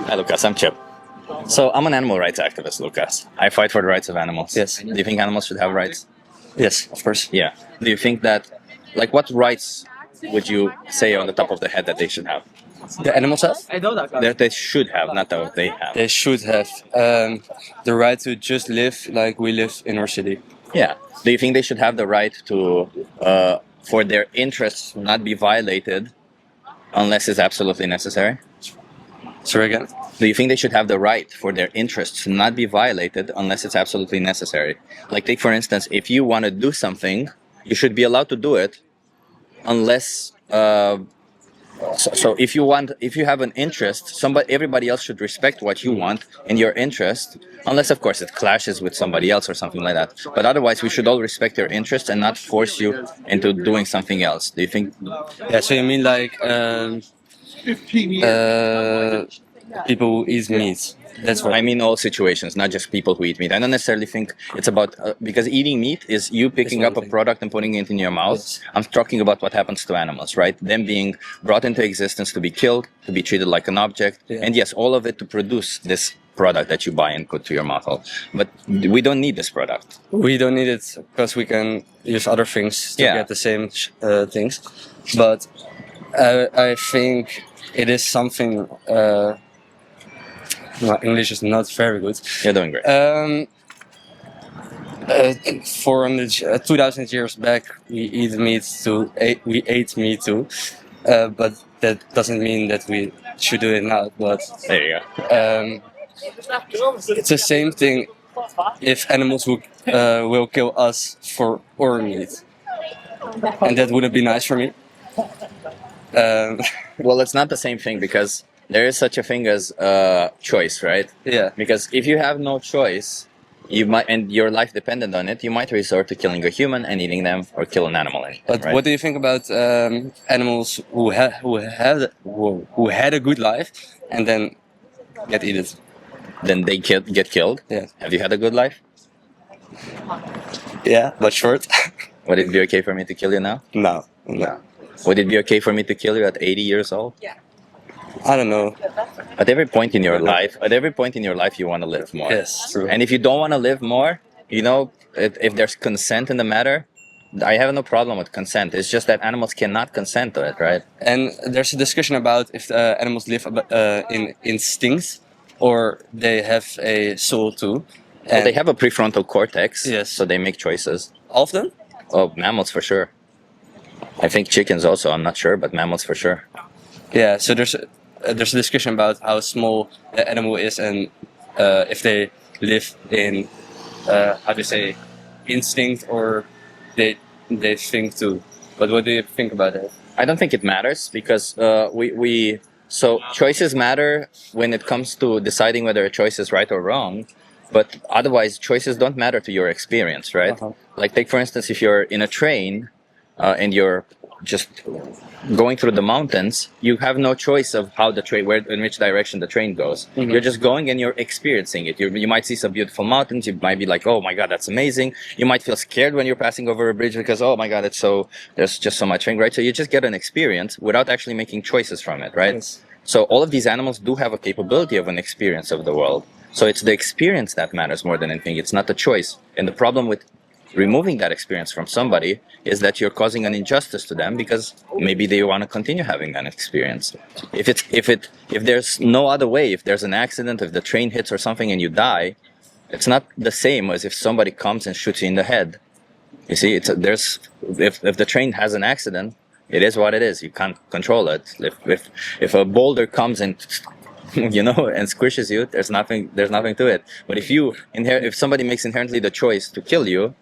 Hi, Lucas. I'm Chip. So I'm an animal rights activist, Lucas. I fight for the rights of animals. Yes. Do you think animals should have rights? Yes, of course. Yeah. Do you think that, like, what rights would you say on the top of the head that they should have? The animals have? That they should have, not that they have. They should have the right to just live like we live in our city. Yeah. Do you think they should have the right to, for their interests not be violated unless it's absolutely necessary? Sorry again? Do you think they should have the right for their interests to not be violated unless it's absolutely necessary? Like, take for instance, if you want to do something, you should be allowed to do it unless. So if you have an interest, everybody else should respect what you want and your interest, unless of course it clashes with somebody else or something like that. But otherwise, we should all respect your interest and not force you into doing something else. Do you think? Yeah, so you mean like people who eat meat? That's what I mean all situations, not just people who eat meat. I don't necessarily think it's about because eating meat is you picking up a product and putting it in your mouth. Yes. I'm talking about what happens to animals, right? Them being brought into existence to be killed, to be treated like an object, Yeah. and yes, all of it to produce this product that you buy and put to your mouth hole. But we don't need this product. We don't need it because we can use other things to Yeah. get the same things. But I think it is something. My English is not very good. You're doing great. 2,000 years back, we ate meat too, but that doesn't mean that we should do it now. But There you go. it's the same thing if animals will kill us for our meat, and that wouldn't be nice for me. Well, it's not the same thing because there is such a thing as choice, right? Yeah. Because if you have no choice, you might, and your life depended on it, you might resort to killing a human and eating them, or kill an animal. But right? what do you think about animals who had a good life and then get eaten? Then they get killed. Yeah. Have you had a good life? Yeah, but short. Would it be okay for me to kill you now? No. Would it be okay for me to kill you at 80 years old? I don't know. At every point in your life, you want to live more. Yes, true. And if you don't want to live more, if there's consent in the matter, I have no problem with consent. It's just that animals cannot consent to it, right? And there's a discussion about if animals live in instinct or they have a soul too. Well, they have a prefrontal cortex, Yes. so they make choices. All of them? Oh, mammals for sure. I think chickens also. I'm not sure, but mammals for sure. Yeah. So there's a discussion about how small the animal is and if they live in how do you say instinct or they think too. But what do you think about that? I don't think it matters because so choices matter when it comes to deciding whether a choice is right or wrong. But otherwise, choices don't matter to your experience, right? Uh-huh. Like, take for instance, if you're in a train and you're just going through the mountains, you have no choice of how in which direction the train goes. Mhm. You're just going and you're experiencing it. You might see some beautiful mountains. You might be like, oh my God, that's amazing. You might feel scared when you're passing over a bridge because, oh my God, there's just so much thing, right? So you just get an experience without actually making choices from it, right? Yes. So all of these animals do have a capability of an experience of the world. So it's the experience that matters more than anything. It's not the choice. And the problem with removing that experience from somebody is that you're causing an injustice to them because maybe they want to continue having that experience. If there's no other way, if there's an accident, if the train hits or something and you die, it's not the same as if somebody comes and shoots you in the head. You see, if the train has an accident, it is what it is. You can't control it. If a boulder comes and and squishes you, there's nothing to it. But if somebody makes inherently the choice to kill you,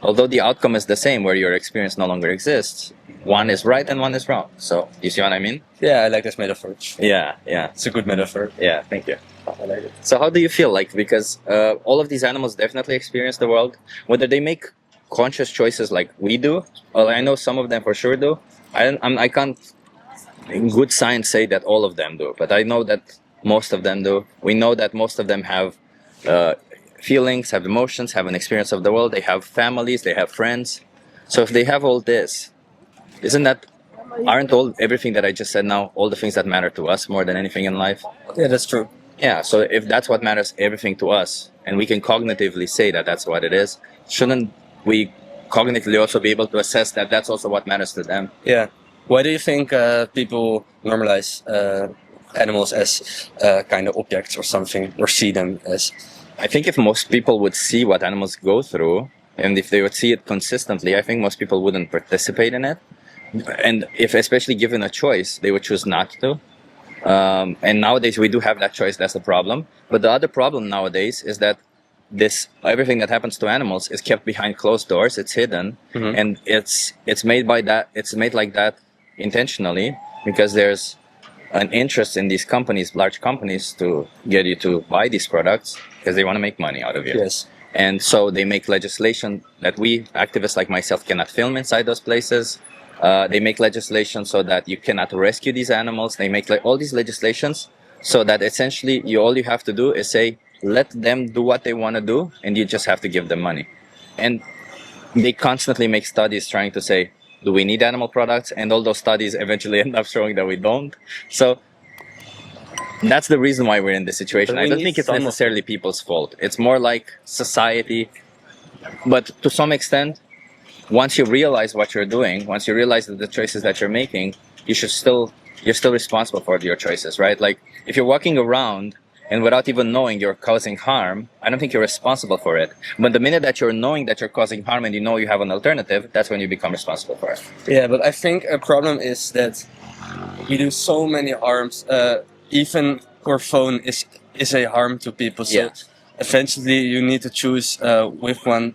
although the outcome is the same where your experience no longer exists, one is right and one is wrong. So you see what I mean? Yeah, I like this metaphor. Yeah. It's a good metaphor. Yeah, thank you. I like it. So how do you feel like, because all of these animals definitely experience the world, whether they make conscious choices like we do, well, I know some of them for sure do. I can't in good science say that all of them do, but I know that most of them do. We know that most of them have feelings, have emotions, have an experience of the world. They have families, they have friends. So if they have all this, aren't everything that I just said now all the things that matter to us more than anything in life? Yeah, that's true. Yeah, so if that's what matters everything to us, and we can cognitively say that that's what it is, shouldn't we cognitively also be able to assess that that's also what matters to them? Yeah. Why do you think people normalize animals as kind of objects or something, or see them as? I think if most people would see what animals go through, and if they would see it consistently, I think most people wouldn't participate in it. And if especially given a choice, they would choose not to. And nowadays we do have that choice. That's the problem. But the other problem nowadays is that this everything that happens to animals is kept behind closed doors. It's hidden, and it's made by that. It's made like that intentionally because there's an interest in these companies, large companies, to get you to buy these products because they want to make money out of you. Yes. And so they make legislation that we activists like myself cannot film inside those places. They make legislation so that you cannot rescue these animals. They make all these legislations so that essentially all you have to do is say, let them do what they want to do, and you just have to give them money. And they constantly make studies trying to say, do we need animal products? And all those studies eventually end up showing that we don't. So that's the reason why we're in this situation. But we I don't need think it's some of necessarily people's fault. It's more like society. But to some extent, once you realize what you're doing, once you realize that the choices that you're making, you're still responsible for your choices, right? Like if you're walking around and without even knowing you're causing harm, I don't think you're responsible for it. But the minute that you're knowing that you're causing harm and you know you have an alternative, that's when you become responsible for it. Yeah, but I think a problem is that we do so many harms. Even our phone is a harm to people. So Yeah. eventually, you need to choose which one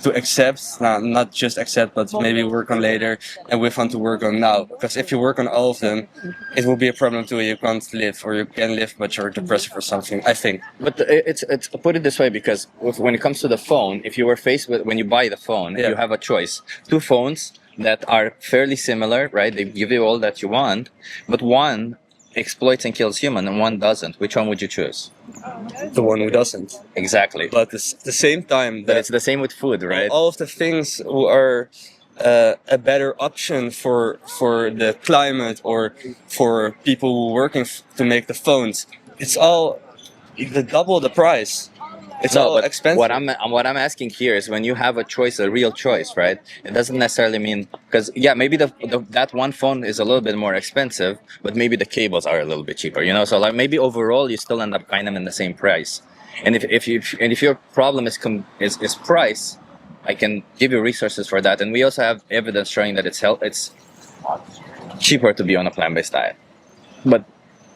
to accept. Not just accept, but maybe work on later, and which one to work on now. Because if you work on all of them, it will be a problem too. You can't live, or you can live, but you're depressive or something. I think. But it's put it this way, because when it comes to the phone, if you were faced with, when you buy the phone, Yeah. you have a choice. Two phones that are fairly similar, right? They give you all that you want, but one exploits and kills human and one doesn't. Which one would you choose? The one who doesn't. Exactly. But at the same time, But it's the same with food, right? all of the things who are a better option for the climate or for people who are working to make the phones. It's all the double the price. It's No, all but expensive. what I'm asking here is when you have a choice, a real choice, right? It doesn't necessarily mean, because yeah, maybe that one phone is a little bit more expensive, but maybe the cables are a little bit cheaper, you know. So like maybe overall you still end up kind of in the same price. And if your problem is price, I can give you resources for that. And we also have evidence showing that it's cheaper to be on a plant-based diet. But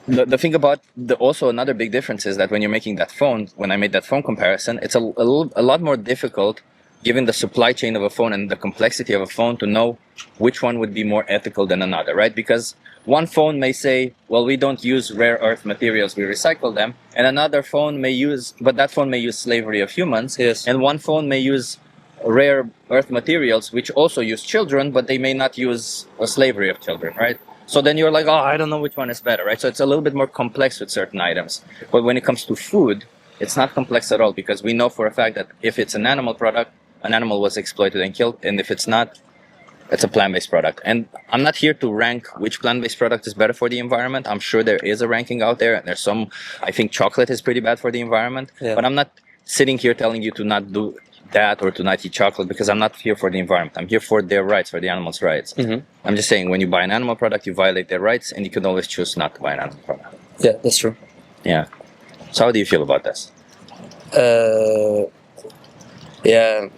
the thing about also another big difference is that when you're making that phone, when I made that phone comparison, it's a lot more difficult given the supply chain of a phone and the complexity of a phone to know which one would be more ethical than another, right? Because one phone may say, well, we don't use rare earth materials, we recycle them. And another phone may use, but that phone may use slavery of humans. Yes. And one phone may use rare earth materials, which also use children, but they may not use a slavery of children, right? So then you're like, oh, I don't know which one is better, right? So it's a little bit more complex with certain items. But when it comes to food, it's not complex at all, because we know for a fact that if it's an animal product, an animal was exploited and killed. And if it's not, it's a plant-based product. And I'm not here to rank which plant-based product is better for the environment. I'm sure there is a ranking out there. And there's some, I think chocolate is pretty bad for the environment. Yeah. But I'm not sitting here telling you to not do that or to not eat chocolate, because I'm not here for the environment. I'm here for their rights, for the animals' rights. Mm-hmm. I'm just saying, when you buy an animal product, you violate their rights, and you can always choose not to buy an animal product. Yeah, that's true. Yeah. So how do you feel about this? Yeah.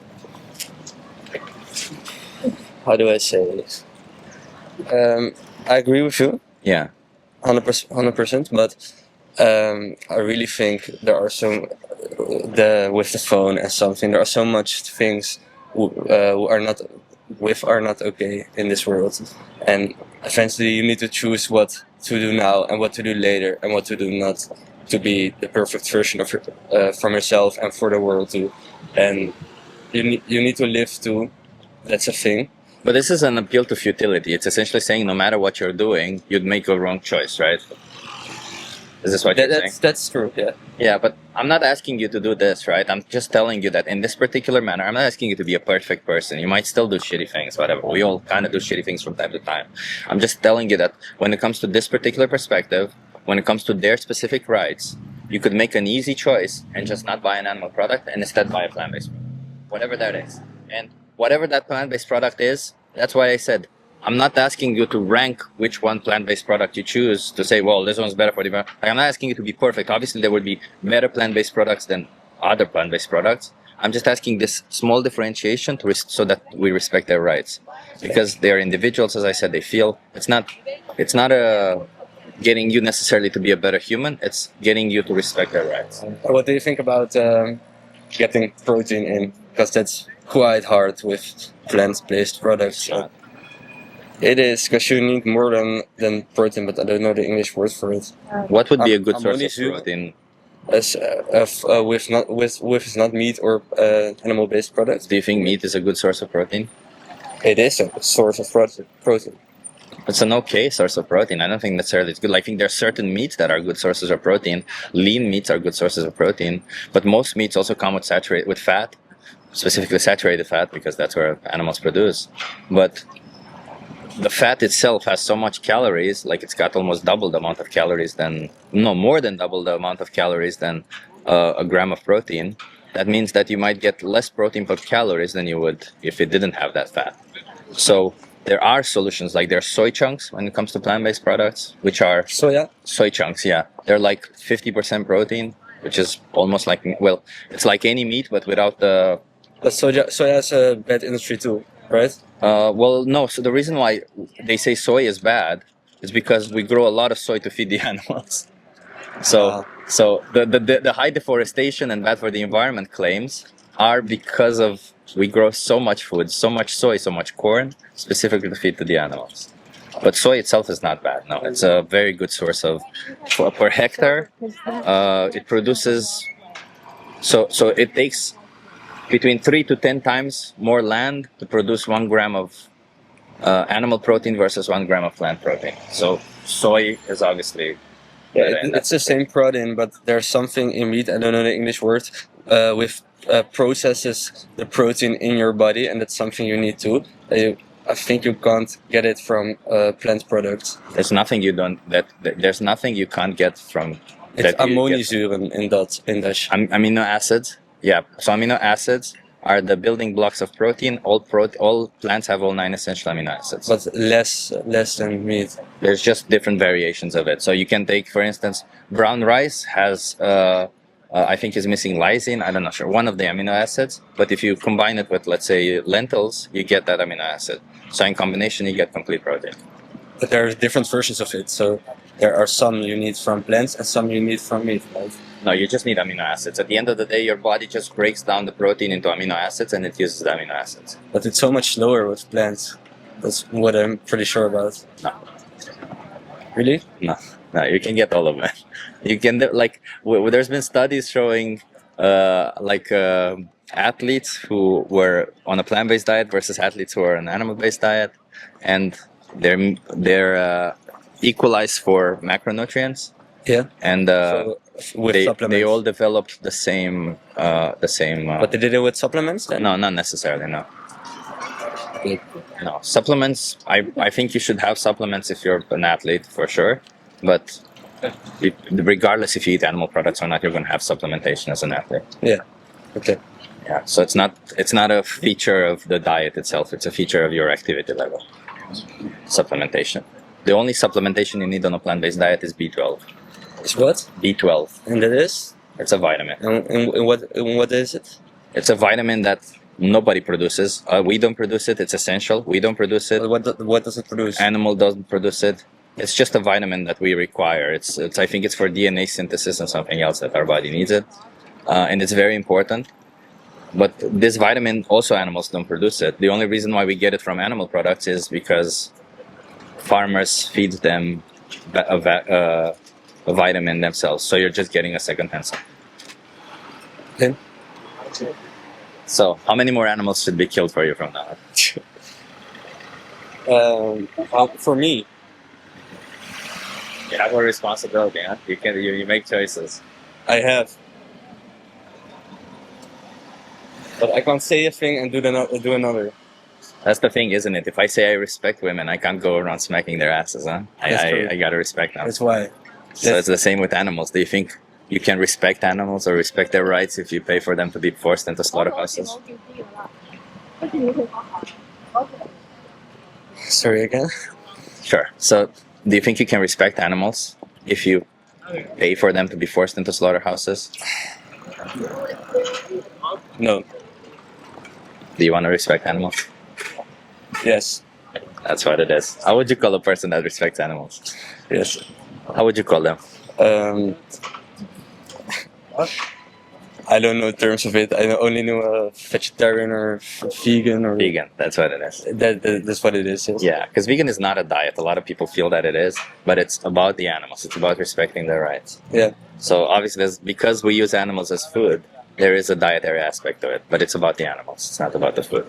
How do I say this? I agree with you, Yeah. 100%. But I really think there are some with the phone and something. There are so much things who are not okay in this world, and eventually you need to choose what to do now and what to do later and what to do not to be the perfect version of from yourself and for the world too. And you need to live too. That's a thing. But this is an appeal to futility. It's essentially saying no matter what you're doing, you'd make a wrong choice, right? Is this what you're saying? That's true. Yeah. Yeah, but I'm not asking you to do this, right? I'm just telling you that in this particular manner, I'm not asking you to be a perfect person. You might still do shitty things, whatever. We all kind of do shitty things from time to time. I'm just telling you that when it comes to this particular perspective, when it comes to their specific rights, you could make an easy choice and just not buy an animal product and instead buy a plant-based product, whatever that is. And whatever that plant-based product is, that's why I said, I'm not asking you to rank which one plant-based product you choose to say, well, this one's better for the environment. Like, I'm not asking you to be perfect. Obviously, there would be better plant-based products than other plant-based products. I'm just asking this small differentiation so that we respect their rights, because they're individuals. As I said, they feel it's not getting you necessarily to be a better human. It's getting you to respect their rights. What do you think about getting protein in? Because that's quite hard with plant-based products. It is, because you need more than protein, but I don't know the English word for it. What would be a good source of protein? As with not meat or animal-based products. Do you think meat is a good source of protein? It is a source of protein. It's an okay source of protein. I don't think necessarily it's good. I think there are certain meats that are good sources of protein. Lean meats are good sources of protein, but most meats also come with fat, specifically saturated fat, because that's where animals produce. But the fat itself has so much calories, like it's got almost double the amount of calories more than double the amount of calories than a gram of protein. That means that you might get less protein per calories than you would if it didn't have that fat. So there are solutions, like there are soy chunks when it comes to plant-based products, which are soy chunks. Yeah, they're like 50% protein, which is almost like, well, it's like any meat, but without the. But soya is a bad industry too, right? Well, no. So the reason why they say soy is bad is because we grow a lot of soy to feed the animals. So the high deforestation and bad for the environment claims are because of we grow so much food, so much soy, so much corn, specifically to feed to the animals. But soy itself is not bad. No, it's a very good source of per hectare. It produces so it takes between 3 to 10 times more land to produce 1 gram of animal protein versus 1 gram of plant protein. So soy is obviously it's the same protein, but there's something in meat, I don't know the English word, with processes the protein in your body, and that's something you need to. I think you can't get it from plant products. There's nothing there's nothing you can't get from. It's aminozuren in Dutch. Amino acids. Yeah. So amino acids are the building blocks of protein. All plants have all 9 essential amino acids. But less than meat. There's just different variations of it. So you can take, for instance, brown rice has, I think is missing lysine. I'm not sure, one of the amino acids. But if you combine it with, let's say, lentils, you get that amino acid. So in combination, you get complete protein. But there are different versions of it. So there are some you need from plants and some you need from meat, right? No, you just need amino acids. At the end of the day, your body just breaks down the protein into amino acids and it uses the amino acids. But it's so much slower with plants. That's what I'm pretty sure about. No. Really? No, you can get all of it. You can, there's been studies showing athletes who were on a plant-based diet versus athletes who are on an animal-based diet, and they're equalized for macronutrients. Yeah. And they all developed the same. But they did it with supplements then? No, not necessarily. No. No supplements. I think you should have supplements if you're an athlete for sure, but regardless if you eat animal products or not, you're going to have supplementation as an athlete. Yeah. Okay. Yeah. So it's not a feature of the diet itself. It's a feature of your activity level. Supplementation. The only supplementation you need on a plant-based diet is B12. Is what? B12. And that is? It's a vitamin. And what is it? It's a vitamin that nobody produces. We don't produce it. It's essential. We don't produce it. What does it produce? Animal doesn't produce it. It's just a vitamin that we require. It's I think it's for DNA synthesis and something else that our body needs it. And it's very important. But this vitamin, also animals don't produce it. The only reason why we get it from animal products is because farmers feed them a vitamin themselves. So you're just getting a second-hand supply. Okay. So how many more animals should be killed for you from now on? For me, you have a responsibility. Huh? You make choices. I have. But I can't say a thing and do another. That's the thing, isn't it? If I say I respect women, I can't go around smacking their asses, huh? I gotta respect them. That's why. So it's the same with animals. Do you think you can respect animals or respect their rights if you pay for them to be forced into slaughterhouses? Sorry again. Sure. So, do you think you can respect animals if you pay for them to be forced into slaughterhouses? No. Do you want to respect animals? Yes. That's what it is. How would you call a person that respects animals? Yes. How would you call them? Um, I don't know terms of it. I only know vegetarian or vegan or Vegan. That's what it is. that's what it is. Yes. Yeah, because vegan is not a diet. A lot of people feel that it is, but it's about the animals. It's about respecting their rights. Yeah. So obviously, because we use animals as food, there is a dietary aspect to it, but it's about the animals. It's not about the food.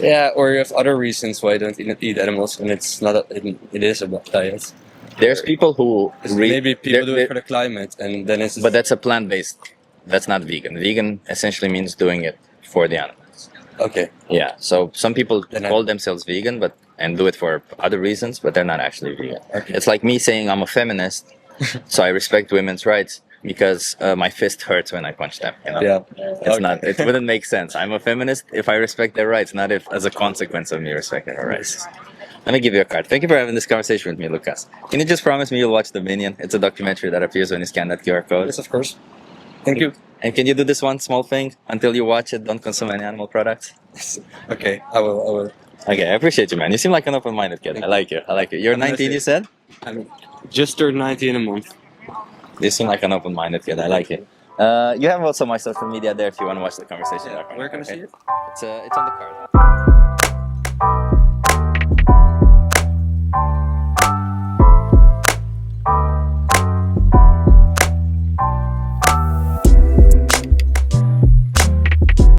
Yeah. Or you have other reasons why I don't eat animals, and it's not. It is about diet. There's people who Maybe people do it for the climate, and then it's. but that's a plant-based. That's not vegan. Vegan essentially means doing it for the animals. Okay. Yeah. So some people Then call themselves vegan, and do it for other reasons, but they're not actually vegan. Okay. It's like me saying I'm a feminist, so I respect women's rights because my fist hurts when I punch them. You know? Yeah. It's not. It wouldn't make sense. I'm a feminist if I respect their rights, not if as a consequence of me respecting their rights. Let me give you a card. Thank you for having this conversation with me, Lucas. Can you just promise me you'll watch The Minion? It's a documentary that appears when you scan that QR code. Yes, of course. Thank you. And can you do this one small thing? Until you watch it, don't consume any animal products. Okay, I will. Okay, I appreciate you, man. You seem like an open-minded kid. I like you. I like you. You're 19, you said? I'm just turned 19 in a month. You seem like an open-minded kid. I like it. You have also my social media there if you want to watch the conversation. Where can I see it? It's on the card.